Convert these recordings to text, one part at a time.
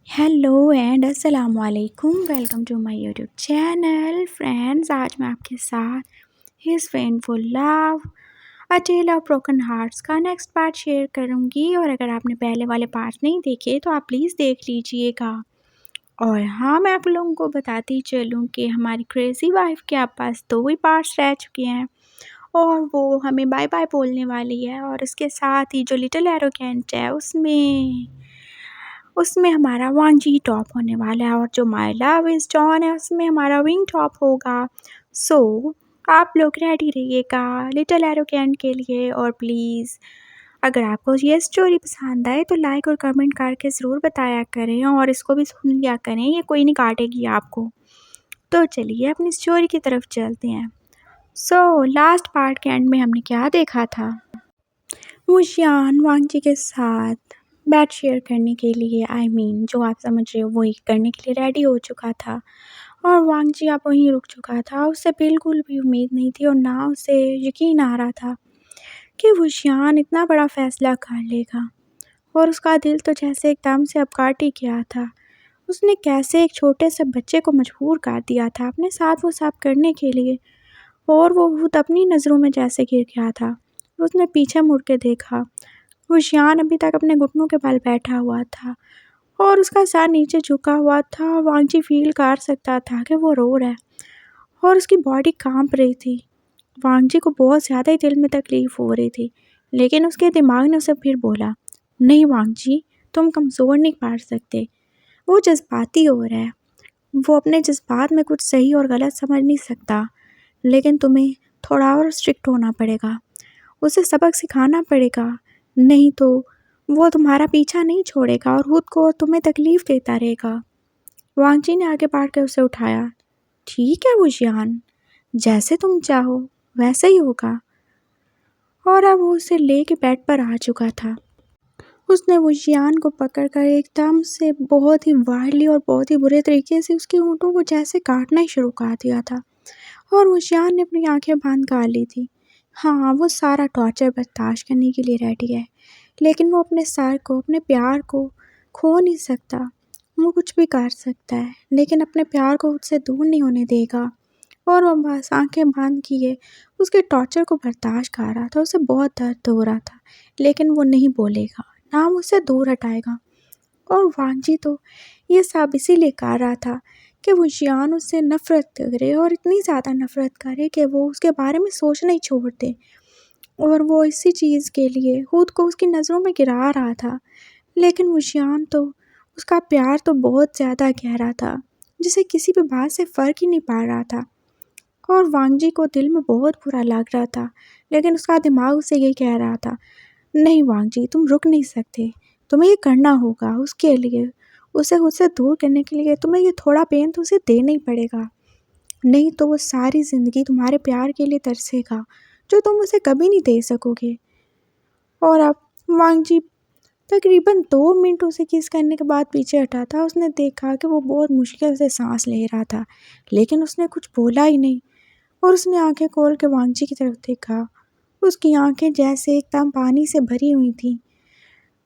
Hello and अस्सलाम वालेकुम। Welcome to my YouTube channel. Friends, आज मैं आपके साथ his painful love a tale of broken hearts का नेक्स्ट पार्ट शेयर करूंगी। और अगर आपने पहले वाले पार्ट नहीं देखे तो आप प्लीज़ देख लीजिएगा। और हाँ, मैं आप लोगों को बताती चलूँ कि हमारी क्रेज़ी वाइफ के पास 2 ही पार्ट्स रह चुके हैं और वो हमें बाय बाय बोलने वाली है। और इसके साथ ही जो लिटिल एरोगेंट है उसमें हमारा वांजी टॉप होने वाला है और जो माय लव इज़ जॉन है उसमें हमारा विंग टॉप होगा। सो आप लोग रेडी रहिएगा लिटिल एरोगेंट के लिए। और प्लीज़ अगर आपको ये स्टोरी पसंद आए तो लाइक और कमेंट करके ज़रूर बताया करें और इसको भी सुन लिया करें, ये कोई नहीं काटेगी आपको। तो चलिए अपनी स्टोरी की तरफ चलते हैं। सो लास्ट पार्ट के एंड में हमने क्या देखा था? वुशियान वांगजी के साथ बेड शेयर करने के लिए जो आप समझ रहे हो वही करने के लिए रेडी हो चुका था और वांगजी अब वहीं रुक चुका था। उसे बिल्कुल भी उम्मीद नहीं थी और ना उसे यकीन आ रहा था कि वुशियान इतना बड़ा फ़ैसला कर लेगा। और उसका दिल तो जैसे एकदम से अब काट ही गया था। उसने कैसे एक छोटे से बच्चे को मजबूर कर दिया था अपने साथ वो सब करने के लिए और वो खुद अपनी नज़रों में जैसे गिर गया था। उसने पीछे मुड़ के देखा। वुशियान अभी तक अपने घुटनों के बल बैठा हुआ था और उसका सर नीचे झुका हुआ था। वांगजी फील कर सकता था कि वो रो रहा है और उसकी बॉडी कांप रही थी। वांगजी को बहुत ज़्यादा ही दिल में तकलीफ़ हो रही थी, लेकिन उसके दिमाग ने उसे फिर बोला, नहीं वांगजी, तुम कमज़ोर नहीं पड़ सकते। वो जज्बाती हो रहा है, वो अपने जज्बात में कुछ सही और गलत समझ नहीं सकता, लेकिन तुम्हें थोड़ा और स्ट्रिक्ट होना पड़ेगा, उसे सबक सिखाना पड़ेगा, नहीं तो वो तुम्हारा पीछा नहीं छोड़ेगा और खुद को तुम्हें तकलीफ़ देता रहेगा। वांगजी ने आगे बढ़ कर उसे उठाया। ठीक है वुशियान, जैसे तुम चाहो वैसे ही होगा। और अब वो उसे लेके बेड पर आ चुका था। उसने वुशियान को पकड़कर एकदम से बहुत ही वायरली और बहुत ही बुरे तरीके से उसके होंठों को जैसे काटना ही शुरू कर दिया था और वुशियान ने अपनी आंखें बंद कर ली थी। हाँ, वो सारा टॉर्चर बर्दाश्त करने के लिए रेडी है, लेकिन वो अपने सर को, अपने प्यार को खो नहीं सकता। वो कुछ भी कर सकता है, लेकिन अपने प्यार को उससे दूर नहीं होने देगा। और वो बस आंखें बंद किए उसके टॉर्चर को बर्दाश्त कर रहा था। उसे बहुत दर्द हो रहा था, लेकिन वो नहीं बोलेगा, ना वो उससे दूर हटाएगा। और वांगजी तो ये सब इसीलिए कर रहा था कि वुशियान उससे नफ़रत करे और इतनी ज़्यादा नफ़रत करे कि वो उसके बारे में सोचना ही छोड़ दे। और वो इसी चीज़ के लिए खुद को उसकी नज़रों में गिरा रहा था, लेकिन वुशियान तो उसका प्यार तो बहुत ज़्यादा गहरा था, जिसे किसी भी बात से फ़र्क ही नहीं पड़ रहा था। और वांगजी को दिल में बहुत बुरा लग रहा था, लेकिन उसका दिमाग उसे ये कह रहा था, नहीं वांगजी, तुम रुक नहीं सकते, तुम्हें ये करना होगा उसके लिए, उसे खुद से दूर करने के लिए तुम्हें ये थोड़ा पेन तो उसे देना ही पड़ेगा, नहीं तो वो सारी ज़िंदगी तुम्हारे प्यार के लिए तरसेगा जो तुम उसे कभी नहीं दे सकोगे। और अब वांगजी तकरीबन 2 मिनट उसे किस करने के बाद पीछे हटा था। उसने देखा कि वो बहुत मुश्किल से सांस ले रहा था, लेकिन उसने कुछ बोला ही नहीं। और उसने आंखें खोल के वांगजी की तरफ देखा। उसकी आंखें जैसे एकदम पानी से भरी हुई थीं,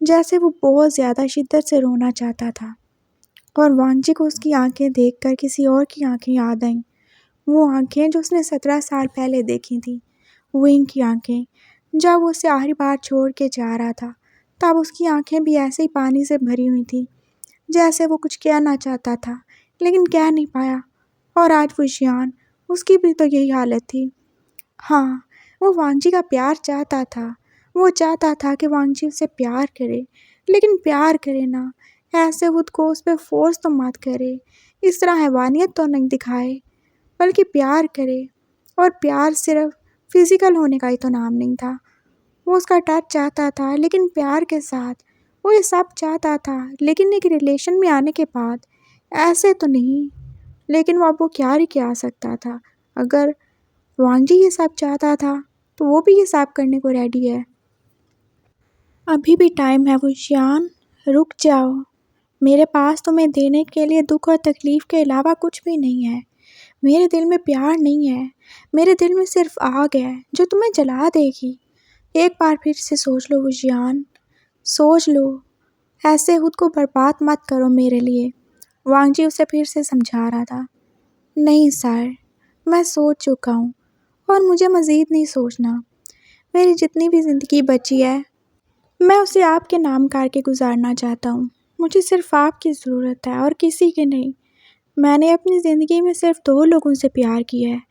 जैसे वो बहुत ज़्यादा शिद्दत से रोना चाहता था। और वांगजी को उसकी आंखें देखकर किसी और की आंखें याद आईं, वो आंखें जो उसने 17 साल पहले देखी थी, विंग की आंखें। जब वो उसे आखिरी बार छोड़ के जा रहा था, तब उसकी आंखें भी ऐसे ही पानी से भरी हुई थी, जैसे वो कुछ कहना चाहता था लेकिन कह नहीं पाया। और आज वुशियान, उसकी भी तो यही हालत थी। हाँ, वो वांगजी का प्यार चाहता था। वो चाहता था कि वांगजी उससे प्यार करे, लेकिन प्यार करे ना, ऐसे खुद को उस पे फ़ोर्स तो मत करे, इस तरह हैवानियत तो नहीं दिखाए, बल्कि प्यार करे। और प्यार सिर्फ फिज़िकल होने का ही तो नाम नहीं था। वो उसका टच चाहता था, लेकिन प्यार के साथ। वो ये सब चाहता था, लेकिन एक रिलेशन में आने के बाद ऐसे तो नहीं। लेकिन वो अब वो क्या ही क्या सकता था। अगर वांगजी ये सब चाहता था, तो वो भी ये सब करने को रेडी है। अभी भी टाइम है वुशियान, रुक जाओ। मेरे पास तुम्हें देने के लिए दुख और तकलीफ़ के अलावा कुछ भी नहीं है। मेरे दिल में प्यार नहीं है, मेरे दिल में सिर्फ आग है जो तुम्हें जला देगी। एक बार फिर से सोच लो वुशियान, सोच लो। ऐसे खुद को बर्बाद मत करो मेरे लिए, वांग जी उसे फिर से समझा रहा था। नहीं सर, मैं सोच चुका हूँ और मुझे मज़ीद नहीं सोचना। मेरी जितनी भी ज़िंदगी बची है मैं उसे आपके नाम करके गुजारना चाहता हूँ। मुझे सिर्फ आपकी ज़रूरत है और किसी की नहीं। मैंने अपनी ज़िंदगी में सिर्फ 2 लोगों से प्यार किया है,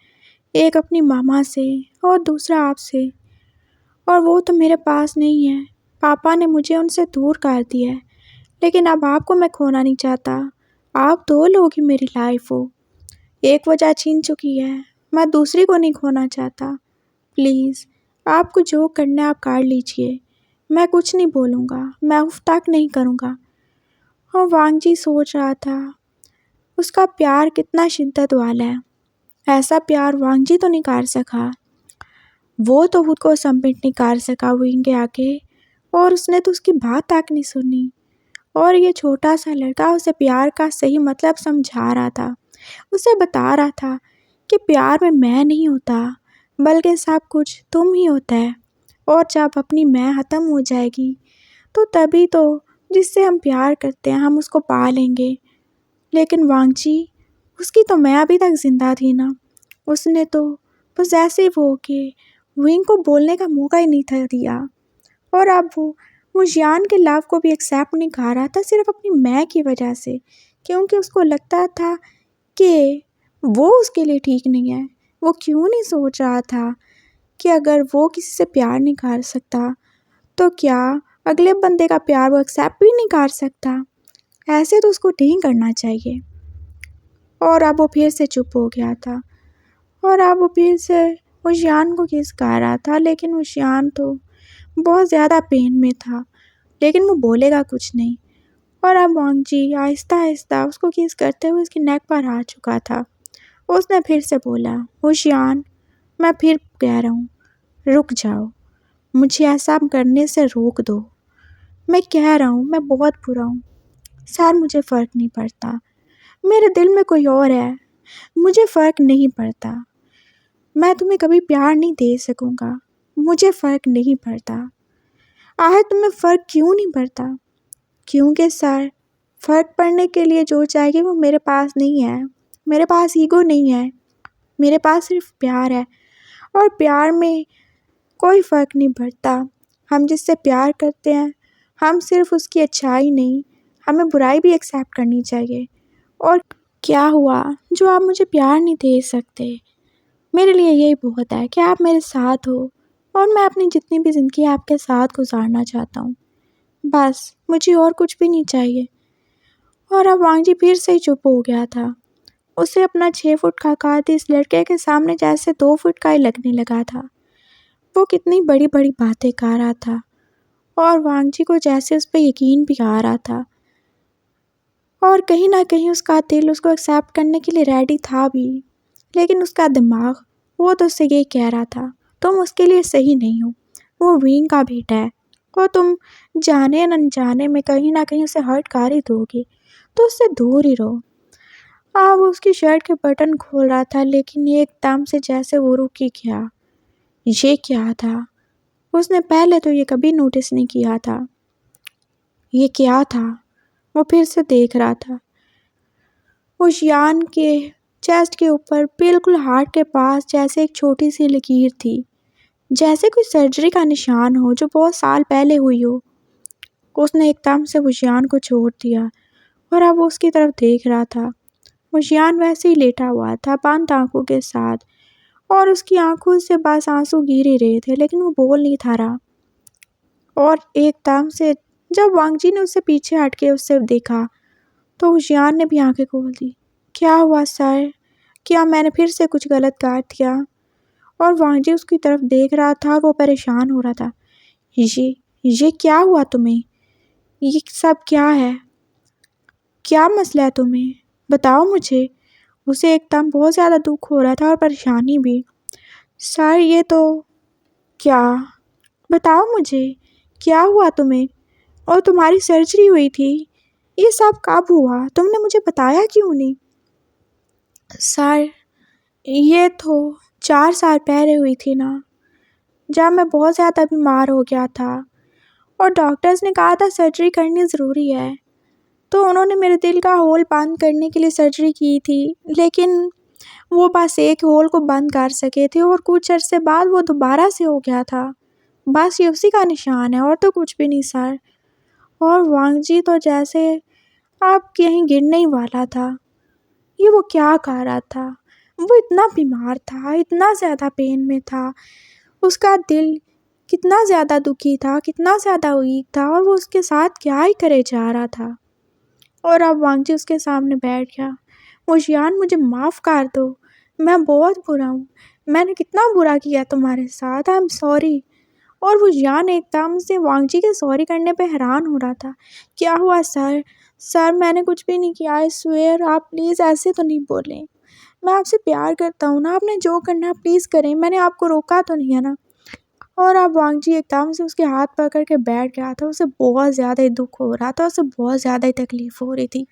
एक अपनी मामा से और दूसरा आपसे, और वो तो मेरे पास नहीं है। पापा ने मुझे उनसे दूर कर दिया है, लेकिन अब आपको मैं खोना नहीं चाहता। आप 2 लोग ही मेरी लाइफ हो। एक वजह छीन चुकी है, मैं दूसरी को नहीं खोना चाहता। प्लीज़, आपको जो करना है आप कर लीजिए। मैं कुछ नहीं बोलूँगा, मैं उफ तक नहीं करूँगा। और वांग जी सोच रहा था, उसका प्यार कितना शिद्दत वाला है। ऐसा प्यार वांग जी तो नहीं कर सका। वो तो खुद को सबमिट नहीं कर सका विंग के आगे, और उसने तो उसकी बात तक नहीं सुनी। और ये छोटा सा लड़का उसे प्यार का सही मतलब समझा रहा था। उसे बता रहा था कि प्यार में मैं नहीं होता, बल्कि सब कुछ तुम ही होता है। और जब अपनी मैं ख़त्म हो जाएगी तो तभी तो जिससे हम प्यार करते हैं हम उसको पा लेंगे। लेकिन वांग जी, उसकी तो मैं अभी तक ज़िंदा थी ना। उसने तो पॉसेसिव होके विंग को बोलने का मौका ही नहीं था दिया। और अब वो जियान के लव को भी एक्सेप्ट नहीं कर रहा था, सिर्फ अपनी मैं की वजह से, क्योंकि उसको लगता था कि वो उसके लिए ठीक नहीं है। वो क्यों नहीं सोच रहा था कि अगर वो किसी से प्यार नहीं कर सकता तो क्या अगले बंदे का प्यार वो एक्सेप्ट भी नहीं कर सकता। ऐसे तो उसको नहीं करना चाहिए। और अब वो फिर से चुप हो गया था, और अब वो फिर से वो जियान को किस कर रहा था, लेकिन वो जियान तो बहुत ज़्यादा पेन में था, लेकिन वो बोलेगा कुछ नहीं। और अब वांग जी आहिस्ता आहिस्ता उसको किस करते हुए उसकी नेक पर आ चुका था। उसने फिर से बोला, जियान, मैं फिर कह रहा हूँ, रुक जाओ, मुझे ऐसा करने से रोक दो। मैं कह रहा हूँ मैं बहुत बुरा हूँ सर, मुझे फ़र्क नहीं पड़ता। मेरे दिल में कोई और है, मुझे फ़र्क नहीं पड़ता। मैं तुम्हें कभी प्यार नहीं दे सकूँगा, मुझे फ़र्क नहीं पड़ता। आखिर तुम्हें फ़र्क क्यों नहीं पड़ता? क्योंकि सर, फ़र्क पड़ने के लिए जो चाहिए वो मेरे पास नहीं है। मेरे पास ईगो नहीं है, मेरे पास सिर्फ प्यार है। और प्यार में कोई फ़र्क नहीं पड़ता। हम जिससे प्यार करते हैं, हम सिर्फ उसकी अच्छाई नहीं, हमें बुराई भी एक्सेप्ट करनी चाहिए। और क्या हुआ जो आप मुझे प्यार नहीं दे सकते? मेरे लिए यही बहुत है कि आप मेरे साथ हो, और मैं अपनी जितनी भी ज़िंदगी आपके साथ गुजारना चाहता हूँ। बस मुझे और कुछ भी नहीं चाहिए। और अब वांग जी फिर से ही चुप हो गया था। उसे अपना 6 फुट का कद इस लड़के के सामने जैसे 2 फुट का ही लगने लगा था। वो कितनी बड़ी बड़ी बातें कर रहा था, और वांग जी को जैसे उस पर यकीन भी आ रहा था, और कहीं ना कहीं उसका दिल उसको एक्सेप्ट करने के लिए रेडी था भी। लेकिन उसका दिमाग वो तो उससे यही कह रहा था, तुम उसके लिए सही नहीं हो, वो विंग का बेटा है, और तुम जाने न अनजाने में कहीं ना कहीं उसे हर्ट कर ही दोगे, तो उससे दूर ही रहो। वो उसकी शर्ट के बटन खोल रहा था, लेकिन एकदम से जैसे वो रुक ही गया। ये क्या था? उसने पहले तो ये कभी नोटिस नहीं किया था। ये क्या था? वो फिर से देख रहा था। उस यान के चेस्ट के ऊपर बिल्कुल हार्ट के पास जैसे एक छोटी सी लकीर थी, जैसे कोई सर्जरी का निशान हो जो बहुत साल पहले हुई हो। उसने एकदम से उशियान को छोड़ दिया, और अब वो उसकी तरफ देख रहा था। उशियान वैसे ही लेटा हुआ था, बंद आंखों के साथ, और उसकी आंखों से बस आंसू गिर ही रहे थे, लेकिन वो बोल नहीं था रहा। और एकदम से जब वांग जी ने उससे पीछे हट के उससे देखा, तो उशियान ने भी आंखें खोल दी। क्या हुआ सर? क्या मैंने फिर से कुछ गलत कर दिया? और वांग जी उसकी तरफ देख रहा था, और वो परेशान हो रहा था। ये क्या हुआ तुम्हें? ये सब क्या है? क्या मसला है तुम्हें? बताओ मुझे। उसे एकदम बहुत ज़्यादा दुख हो रहा था और परेशानी भी। सर, ये तो क्या? बताओ मुझे, क्या हुआ तुम्हें? और तुम्हारी सर्जरी हुई थी, ये सब कब हुआ? तुमने मुझे बताया क्यों नहीं? सर, ये तो 4 साल पहले हुई थी ना, जब मैं बहुत ज़्यादा बीमार हो गया था, और डॉक्टर्स ने कहा था सर्जरी करनी ज़रूरी है। तो उन्होंने मेरे दिल का होल बंद करने के लिए सर्जरी की थी, लेकिन वो बस एक होल को बंद कर सके थे और कुछ अर्से बाद वो दोबारा से हो गया था। बस ये उसी का निशान है और तो कुछ भी नहीं सर। और वांगजी तो जैसे अब कहीं गिरने ही वाला था। ये वो क्या कह रहा था? वो इतना बीमार था, इतना ज़्यादा पेन में था, उसका दिल कितना ज़्यादा दुखी था, कितना ज़्यादा वीक था, और वो उसके साथ क्या ही करे जा रहा था। और अब वांगजी उसके सामने बैठ गया। मुझियान, मुझे माफ़ कर दो, मैं बहुत बुरा हूँ, मैंने कितना बुरा किया तुम्हारे साथ, आई एम सॉरी। और वो यान एकदम से वांगजी के सॉरी करने पे हैरान हो रहा था। क्या हुआ सर? सर मैंने कुछ भी नहीं किया, आई स्वेयर, आप प्लीज़ ऐसे तो नहीं बोलें। मैं आपसे प्यार करता हूँ ना, आपने जो करना है प्लीज़ करें, मैंने आपको रोका तो नहीं है ना। और अब वांगजी एकदम से उसके हाथ पकड़ के बैठ गया था। उसे बहुत ज़्यादा ही दुख हो रहा था, उसे बहुत ज़्यादा ही तकलीफ़ हो रही थी।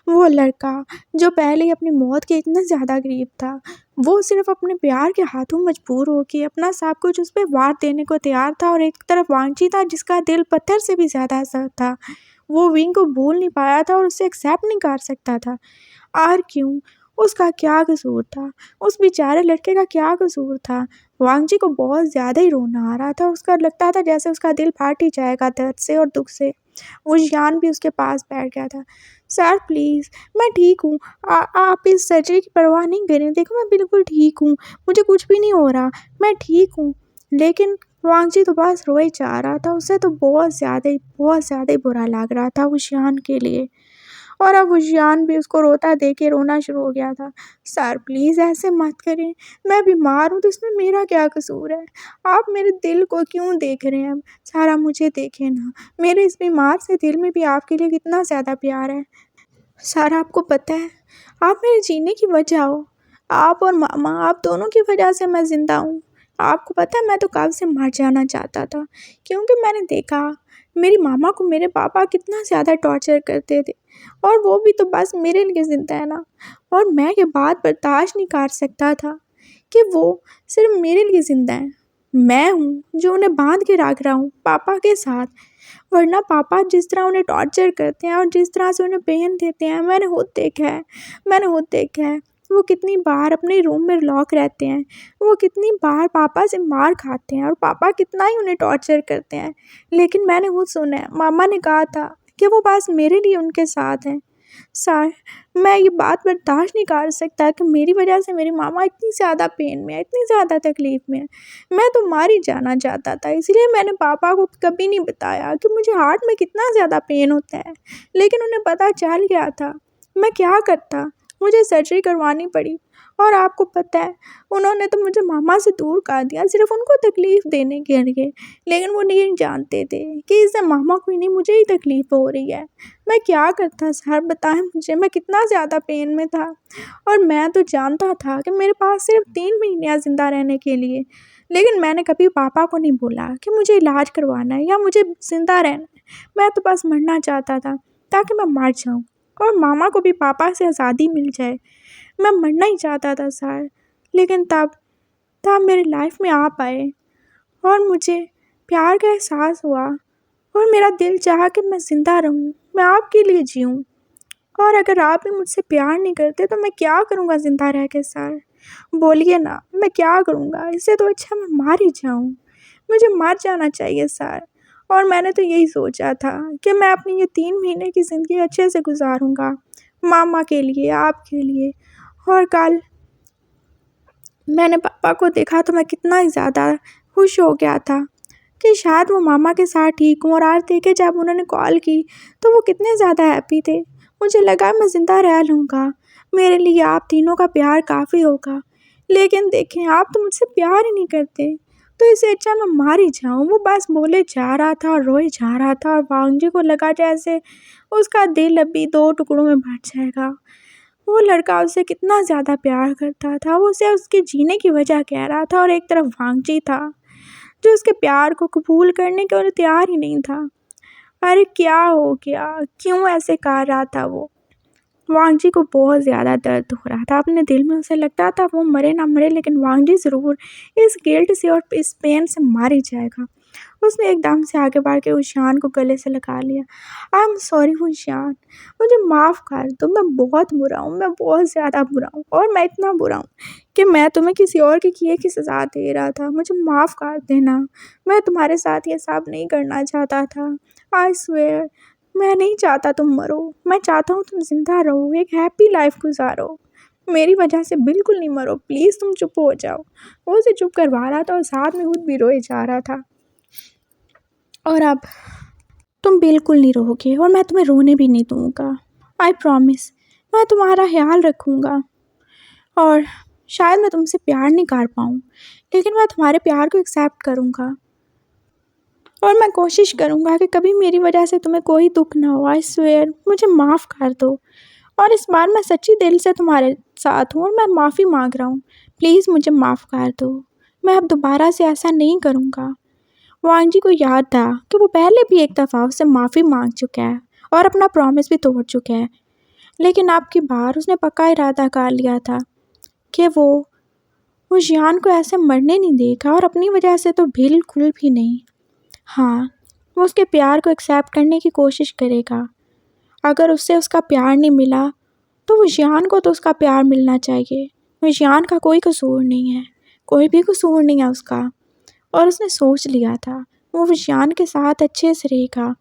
वो लड़का जो पहले ही अपनी मौत के इतना ज़्यादा करीब था, वो सिर्फ अपने प्यार के हाथों मजबूर होके अपना सब कुछ उस पे वार देने को तैयार था। और एक तरफ वांगजी था जिसका दिल पत्थर से भी ज़्यादा सख्त था। वो विंग को भूल नहीं पाया था और उसे एक्सेप्ट नहीं कर सकता था। और क्यों? उसका क्या कसूर था? उस बेचारे लड़के का क्या कसूर था? वांगजी को बहुत ज़्यादा ही रोना आ रहा था। उसका लगता था जैसे उसका दिल फट ही जाएगा दर्द से और दुख से। वो यान भी उसके पास बैठ गया था। सर प्लीज़, मैं ठीक हूँ, आप इस सर्जरी की परवाह नहीं करें, देखो मैं बिल्कुल ठीक हूँ, मुझे कुछ भी नहीं हो रहा, मैं ठीक हूँ। लेकिन वांगजी तो बस रोए जा रहा था। उसे तो बहुत ज़्यादा ही बुरा लग रहा था उशियान के लिए। और अब उशियान भी उसको रोता देख के रोना शुरू हो गया था। सर प्लीज़ ऐसे मत करें, मैं बीमार हूँ तो इसमें मेरा क्या कसूर है? आप मेरे दिल को क्यों देख रहे हैं? सारा मुझे देखें ना, मेरे इस बीमार से दिल में भी आपके लिए कितना ज़्यादा प्यार है। सर आपको पता है, आप मेरे जीने की वजह हो। आप और मामा, आप दोनों की वजह से मैं ज़िंदा हूँ। आपको पता है मैं तो कब से मर जाना चाहता था, क्योंकि मैंने देखा मेरी मामा को मेरे पापा कितना ज़्यादा टॉर्चर करते थे, और वो भी तो बस मेरे लिए ज़िंदा है ना। और मैं ये बात बर्दाश्त नहीं कर सकता था कि वो सिर्फ मेरे लिए ज़िंदा है। मैं हूँ जो उन्हें बांध के रख रहा हूँ पापा के साथ। वरना पापा जिस तरह उन्हें टॉर्चर करते हैं और जिस तरह से उन्हें पेन देते हैं, मैंने खुद देखा है। वो कितनी बार अपने रूम में लॉक रहते हैं, वो कितनी बार पापा से मार खाते हैं और पापा कितना ही उन्हें टॉर्चर करते हैं। लेकिन मैंने खुद सुना है, मामा ने कहा था कि वो बस मेरे लिए उनके साथ हैं। सर, मैं ये बात बर्दाश्त नहीं कर सकता कि मेरी वजह से मेरी मामा इतनी ज़्यादा पेन में है, इतनी ज़्यादा तकलीफ़ में है। मैं तो मार ही जाना चाहता था, इसलिए मैंने पापा को कभी नहीं बताया कि मुझे हार्ट में कितना ज़्यादा पेन होता है। लेकिन उन्हें पता चल गया था। मैं क्या करता? मुझे सर्जरी करवानी पड़ी। और आपको पता है, उन्होंने तो मुझे मामा से दूर कर दिया सिर्फ़ उनको तकलीफ़ देने के लिए। लेकिन वो नहीं जानते थे कि इससे मामा को ही नहीं, मुझे ही तकलीफ़ हो रही है। मैं क्या करता सर, बताएं मुझे, मैं कितना ज़्यादा पेन में था। और मैं तो जानता था कि मेरे पास सिर्फ 3 महीने हैं ज़िंदा रहने के लिए। लेकिन मैंने कभी पापा को नहीं बोला कि मुझे इलाज करवाना है या मुझे ज़िंदा रहना है। मैं तो बस मरना चाहता था ताकि मैं मर जाऊँ और मामा को भी पापा से आज़ादी मिल जाए। मैं मरना ही चाहता था सर। लेकिन तब मेरी लाइफ में आप आए और मुझे प्यार का एहसास हुआ, और मेरा दिल चाहा कि मैं ज़िंदा रहूँ, मैं आपके लिए जीऊँ। और अगर आप भी मुझसे प्यार नहीं करते तो मैं क्या करूँगा ज़िंदा रह के सर? बोलिए ना, मैं क्या करूँगा? इससे तो अच्छा मैं मर ही जाऊँ। मुझे मर जाना चाहिए सर। और मैंने तो यही सोचा था कि मैं अपनी ये 3 महीने की ज़िंदगी अच्छे से गुज़ारूँगा, मामा के लिए, आपके लिए। और कल मैंने पापा को देखा तो मैं कितना ही ज़्यादा खुश हो गया था कि शायद वो मामा के साथ ठीक हूँ। और आज देखे जब उन्होंने कॉल की तो वो कितने ज़्यादा हैप्पी थे। मुझे लगा मैं ज़िंदा रह लूँगा, मेरे लिए आप तीनों का प्यार काफ़ी होगा। लेकिन देखें, आप तो मुझसे प्यार ही नहीं करते, तो इससे अच्छा मैं मार ही जाऊँ। वो बस बोले जा रहा था और रोए जा रहा था, और वांगजी को लगा जैसे उसका दिल अभी 2 टुकड़ों में बँट जाएगा। वो लड़का उससे कितना ज़्यादा प्यार करता था, वो उसे उसके जीने की वजह कह रहा था, और एक तरफ वांगजी था जो उसके प्यार को कबूल करने के लिए तैयार ही नहीं था। अरे क्या हो गया? क्यों ऐसे कर रहा था वो? वांगजी को बहुत ज़्यादा दर्द हो रहा था अपने दिल में। उसे लगता था वो मरे ना मरे, लेकिन वांगजी ज़रूर इस गिल्ट से और इस पेन से मर ही जाएगा। उसने एकदम से आगे बढ़ के ऊशियान को गले से लगा लिया। आई एम सॉरी ऊशियान, मुझे माफ़ कर दो, मैं बहुत बुरा हूँ, मैं बहुत ज़्यादा बुरा हूँ और मैं इतना बुरा हूँ कि मैं तुम्हें किसी और के किए की सज़ा दे रहा था। मुझे माफ़ कर देना, मैं तुम्हारे साथ ये सब नहीं करना चाहता था। आई स्वेयर, मैं नहीं चाहता तुम मरो, मैं चाहता हूँ तुम ज़िंदा रहो, एक हैप्पी लाइफ गुजारो, मेरी वजह से बिल्कुल नहीं मरो, प्लीज़ तुम चुप हो जाओ। वो उसे चुप करवा रहा था और साथ में खुद भी रोए जा रहा था। और अब तुम बिल्कुल नहीं रोओगे और मैं तुम्हें रोने भी नहीं दूंगा। आई प्रॉमिस, मैं तुम्हारा ख्याल रखूंगा और शायद मैं तुमसे प्यार नहीं कर पाऊँ, लेकिन मैं तुम्हारे प्यार को एक्सेप्ट करूँगा और मैं कोशिश करूँगा कि कभी मेरी वजह से तुम्हें कोई दुख ना हो। आई स्वेयर, मुझे माफ़ कर दो और इस बार मैं सच्ची दिल से तुम्हारे साथ हूँ और मैं माफ़ी मांग रहा हूँ। प्लीज़ मुझे माफ़ कर दो, मैं अब दोबारा से ऐसा नहीं करूँगा। वांग जी को याद था कि वो पहले भी एक दफ़ा उससे माफ़ी मांग चुका है और अपना प्रॉमिस भी तोड़ चुका है, लेकिन अब की बार उसने पक्का इरादा कर लिया था कि वो जियान को ऐसे मरने नहीं देगा और अपनी वजह से तो बिल्कुल भी नहीं। हाँ, वो उसके प्यार को एक्सेप्ट करने की कोशिश करेगा। अगर उससे उसका प्यार नहीं मिला तो वो जियान को तो उसका प्यार मिलना चाहिए। वो जियान का कोई कसूर नहीं है, कोई भी कसूर नहीं है उसका। और उसने सोच लिया था वो विशान के साथ अच्छे से रहेगा,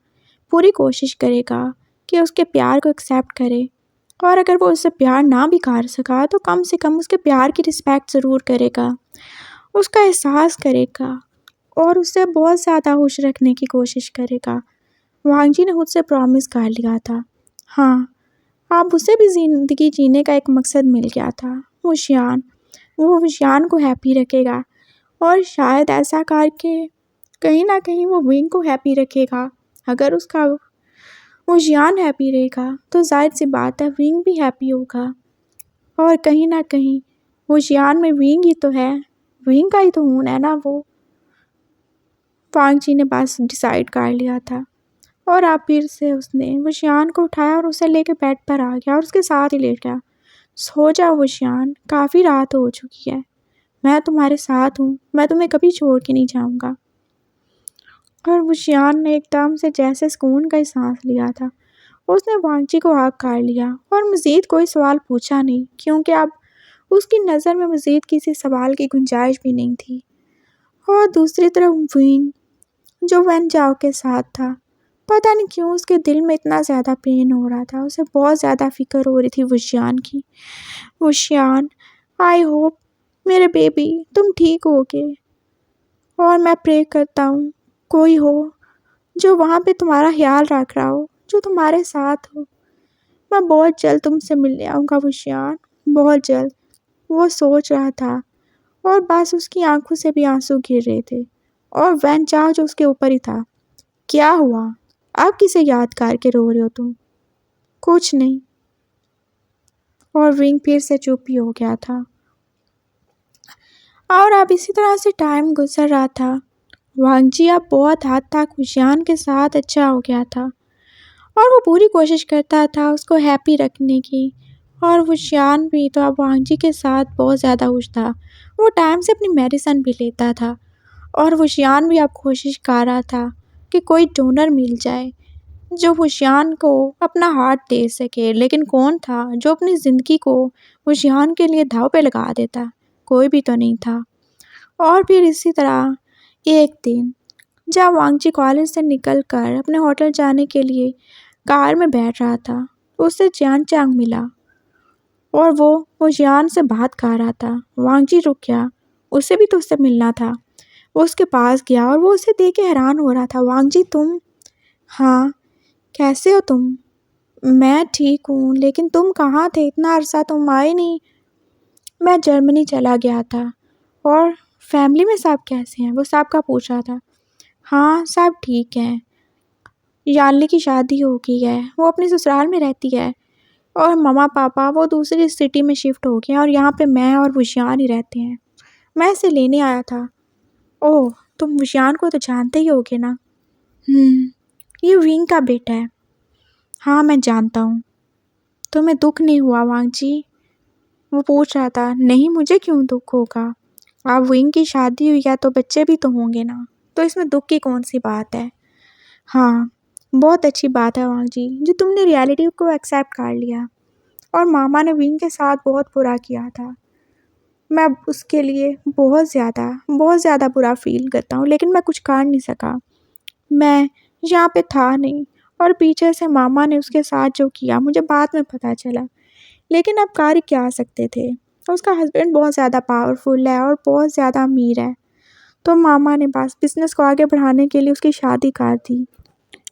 पूरी कोशिश करेगा कि उसके प्यार को एक्सेप्ट करे और अगर वो उससे प्यार ना भी कर सका तो कम से कम उसके प्यार की रिस्पेक्ट ज़रूर करेगा, उसका एहसास करेगा और उससे बहुत ज़्यादा खुश रखने की कोशिश करेगा। वांग जी ने खुद से प्रॉमिस कर लिया था। हाँ, अब उसे भी ज़िंदगी जीने का एक मकसद मिल गया था। वो विशान को हैप्पी रखेगा और शायद ऐसा करके कहीं ना कहीं वो विंग को हैप्पी रखेगा। अगर उसका वो जियान हैप्पी रहेगा तो जाहिर सी बात है विंग भी हैप्पी होगा और कहीं ना कहीं वो जियान में विंग ही तो है, विंग का ही तो खून है ना वो। वांग जी ने बस डिसाइड कर लिया था और अब फिर से उसने वो जियान को उठाया और उसे लेके बेड पर आ गया और उसके साथ ही लेट गया। सो जाओ वो जियान, काफ़ी रात हो चुकी है, मैं तुम्हारे साथ हूँ, मैं तुम्हें कभी छोड़ के नहीं जाऊँगा। और वुशियान ने एकदम से जैसे सुकून का ही सांस लिया था। उसने वांग जी को आग कर लिया और मज़ीद कोई सवाल पूछा नहीं, क्योंकि अब उसकी नज़र में मज़ीद किसी सवाल की गुंजाइश भी नहीं थी। और दूसरी तरफ विंग, जो वैन जाओ के साथ था, पता नहीं क्यों उसके दिल में इतना ज़्यादा पेन हो रहा था, उसे बहुत ज़्यादा फ़िक्र हो रही थी वुशियान की। वुशियान, आई होप मेरे बेबी तुम ठीक होगे और मैं प्रे करता हूँ कोई हो जो वहाँ पे तुम्हारा ख्याल रख रहा हो, जो तुम्हारे साथ हो। मैं बहुत जल्द तुमसे मिलने आऊँगा वुशियान, बहुत जल्द। वो सोच रहा था और बस उसकी आंखों से भी आंसू गिर रहे थे और वैन चाह जो उसके ऊपर ही था। क्या हुआ, अब किसे याद करके रो रहे हो तुम? कुछ नहीं। और विंग फिर से चुप ही हो गया था और अब इसी तरह से टाइम गुजर रहा था। वांग जी अब बहुत हद तक वुशियान के साथ अच्छा हो गया था और वो पूरी कोशिश करता था उसको हैप्पी रखने की। और वुशियान भी तो अब वांग जी के साथ बहुत ज़्यादा खुश था। वो टाइम से अपनी मेडिसिन भी लेता था और वुशियान भी अब कोशिश कर रहा था कि कोई डोनर मिल जाए जो वुशियान को अपना हार्ट दे सके, लेकिन कौन था जो अपनी ज़िंदगी को वुशियान के लिए दांव पे लगा देता? कोई भी तो नहीं था। और फिर इसी तरह एक दिन जब वांग जी कॉलेज से निकल कर अपने होटल जाने के लिए कार में बैठ रहा था, उससे जियान चांग मिला और वो जियान से बात कर रहा था। वांग जी रुक गया, उसे भी तो उससे मिलना था। वो उसके पास गया और वो उसे देख के हैरान हो रहा था। वांग जी तुम? हाँ, कैसे हो तुम? मैं ठीक हूँ, लेकिन तुम कहाँ थे? इतना अरसा तुम आए नहीं। मैं जर्मनी चला गया था। और फैमिली में सब कैसे हैं? वो सबका पूछ रहा था। हाँ, सब ठीक हैं। यानली की शादी हो गई है, वो अपने ससुराल में रहती है और मम्मा पापा वो दूसरी सिटी में शिफ्ट हो गए हैं और यहाँ पे मैं और वुशियान ही रहते हैं। मैं इसे लेने आया था। ओह, तुम वुशियान को तो जानते ही होगे ना? ये विंग का बेटा है। हाँ, मैं जानता हूँ। तुम्हें दुख नहीं हुआ वांग जी? वो पूछ रहा था। नहीं, मुझे क्यों दुख होगा? अब विंग की शादी हुई है तो बच्चे भी तो होंगे ना। तो इसमें दुःख की कौन-सी बात है? हाँ, बहुत अच्छी बात है वांग जी, जो तुमने रियलिटी को एक्सेप्ट कर लिया और मामा ने विंग के साथ बहुत बुरा किया था। मैं अब उसके लिए बहुत ज़्यादा बुरा फ़ील करता हूँ, लेकिन मैं कुछ कर नहीं सका। मैं यहाँ पे था नहीं और पीछे से मामा ने उसके साथ जो किया मुझे बाद में पता चला, लेकिन अब कर क्या सकते थे? उसका हस्बैंड बहुत ज़्यादा पावरफुल है और बहुत ज़्यादा अमीर है, तो मामा ने बस बिज़नेस को आगे बढ़ाने के लिए उसकी शादी कर दी।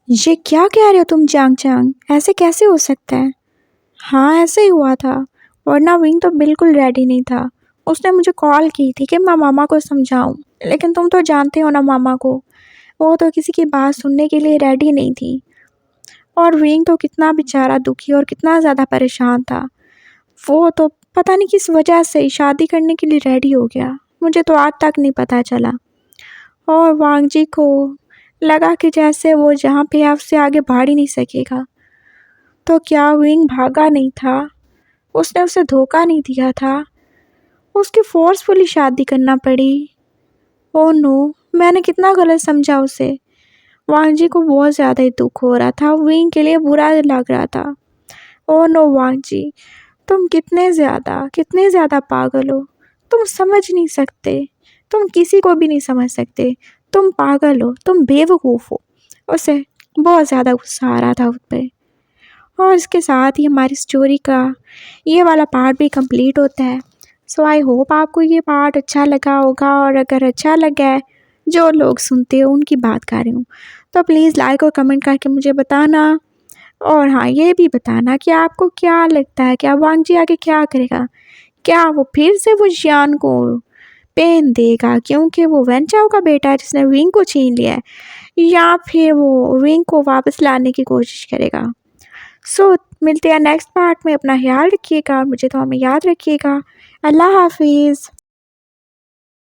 ये क्या कह रहे हो तुम जांग चांग? ऐसे कैसे हो सकता है? हाँ, ऐसे ही हुआ था, वरना विंग तो बिल्कुल रेडी नहीं था। उसने मुझे कॉल की थी कि मैं मामा को समझाऊँ, लेकिन तुम तो जानते हो ना मामा को, वो तो किसी की बात सुनने के लिए रेडी नहीं थी। और विंग तो कितना बेचारा दुखी और कितना ज़्यादा परेशान था। वो तो पता नहीं किस वजह से शादी करने के लिए रेडी हो गया, मुझे तो आज तक नहीं पता चला। और वांग जी को लगा कि जैसे वो जहाँ पे है उससे आगे बढ़ ही नहीं सकेगा। तो क्या विंग भागा नहीं था? उसने उसे धोखा नहीं दिया था? उसकी फ़ोर्सफुली शादी करना पड़ी? Oh no! मैंने कितना गलत समझा उसे। वांग जी को बहुत ज़्यादा ही दुःख हो रहा था, विंग के लिए बुरा लग रहा था। ओह नो वांग जी, तुम कितने ज़्यादा पागल हो। तुम समझ नहीं सकते, तुम किसी को भी नहीं समझ सकते। तुम पागल हो, तुम बेवकूफ़ हो। उसे बहुत ज़्यादा गुस्सा आ रहा था उस पे। और इसके साथ ही हमारी स्टोरी का ये वाला पार्ट भी कंप्लीट होता है। सो आई होप आपको ये पार्ट अच्छा लगा होगा, और अगर अच्छा लगा है, जो लोग सुनते हो उनकी बात कर रही हूँ, तो प्लीज़ लाइक और कमेंट करके मुझे बताना। और हाँ, ये भी बताना कि आपको क्या लगता है, क्या वांग जी आगे क्या करेगा? क्या वो फिर से वो जियान को पेन देगा क्योंकि वो वेन चाओ का बेटा है जिसने विंग को छीन लिया है, या फिर वो विंग को वापस लाने की कोशिश करेगा? सो मिलते हैं नेक्स्ट पार्ट में। अपना ख्याल रखिएगा और मुझे तो हमें याद रखिएगा। अल्लाह हाफिज़।